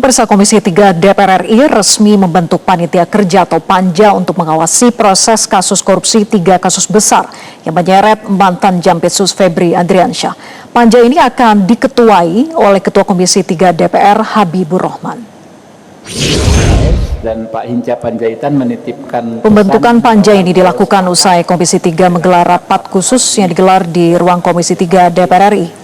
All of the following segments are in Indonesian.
Pemirsa, Komisi 3 DPR RI resmi membentuk panitia kerja atau panja untuk mengawasi proses kasus korupsi 3 kasus besar yang menyeret mantan Jampitsus Febri Adriansyah. Panja ini akan diketuai oleh Ketua Komisi 3 DPR Habibur Rahman. Dan Pak Hinca Panjaitan menitipkan pembentukan panja ini dilakukan usai Komisi 3 menggelar rapat khusus yang digelar di ruang Komisi 3 DPR RI.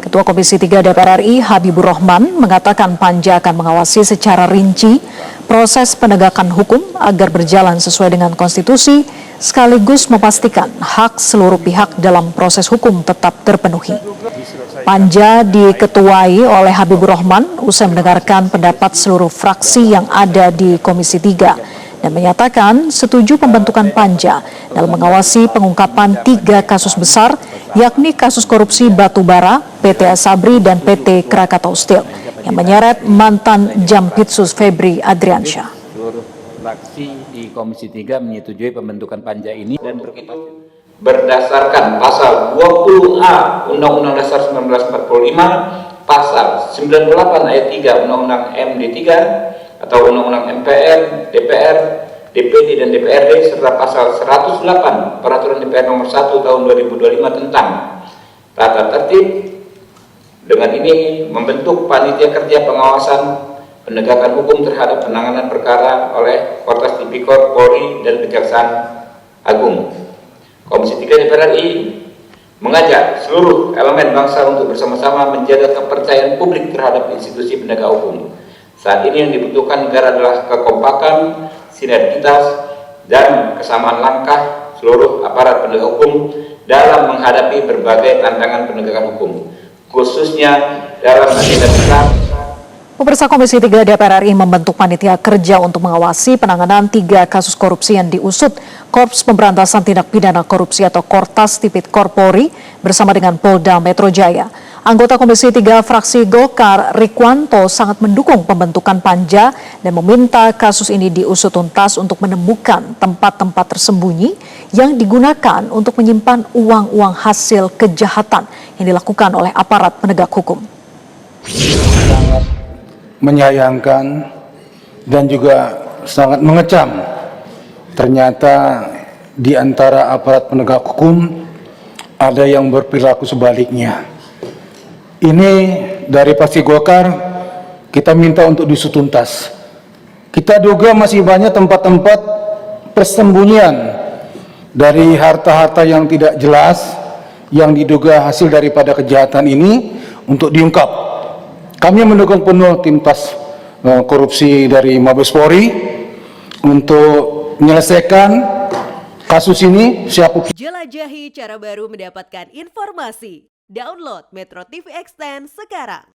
Ketua Komisi 3 DPR RI Habibur Rahman mengatakan panja akan mengawasi secara rinci proses penegakan hukum agar berjalan sesuai dengan konstitusi sekaligus memastikan hak seluruh pihak dalam proses hukum tetap terpenuhi. Panja diketuai oleh Habibur Rahman usai mendengarkan pendapat seluruh fraksi yang ada di Komisi 3 dan menyatakan setuju pembentukan panja dalam mengawasi pengungkapan 3 kasus besar, yakni kasus korupsi batubara, PT Asabri dan PT Krakatau Steel yang menyeret mantan Jampitsus Febri Adriansyah. Seluruh fraksi di Komisi 3 menyetujui pembentukan panja ini dan berdasarkan pasal 20A Undang-Undang Dasar 1945, pasal 98 ayat 3 Undang-Undang MD 3 atau Undang-Undang MPR, DPR, DPD dan DPRD serta pasal 108 Peraturan DPR nomor 1 tahun 2025 tentang tata tertib. Dengan ini membentuk panitia kerja pengawasan penegakan hukum terhadap penanganan perkara oleh Kortas Tipikor, Polri dan Kejaksaan Agung. Komisi 3 DPR RI mengajak seluruh elemen bangsa untuk bersama-sama menjaga kepercayaan publik terhadap institusi penegak hukum. Saat ini yang dibutuhkan negara adalah kekompakan, sinergitas, dan kesamaan langkah seluruh aparat penegak hukum dalam menghadapi berbagai tantangan penegakan hukum, khususnya dalam agenda besar. Pemirsa, Komisi 3 DPR RI membentuk panitia kerja untuk mengawasi penanganan 3 kasus korupsi yang diusut Korps Pemberantasan Tindak Pidana Korupsi atau Kortas Tipikor Polri bersama dengan Polda Metro Jaya. Anggota Komisi 3 fraksi Golkar Rikwanto sangat mendukung pembentukan panja dan meminta kasus ini diusut tuntas untuk menemukan tempat-tempat tersembunyi yang digunakan untuk menyimpan uang-uang hasil kejahatan yang dilakukan oleh aparat penegak hukum. Sangat menyayangkan dan juga sangat mengecam ternyata di antara aparat penegak hukum ada yang berperilaku sebaliknya. Ini dari Fraksi Golkar kita minta untuk diusut tuntas. Kita duga masih banyak tempat-tempat persembunyian dari harta-harta yang tidak jelas yang diduga hasil daripada kejahatan ini untuk diungkap. Kami mendukung penuh Timtas Korupsi dari Mabes Polri untuk menyelesaikan kasus ini. Jelajahi cara baru mendapatkan informasi. Download Metro TV Extend sekarang.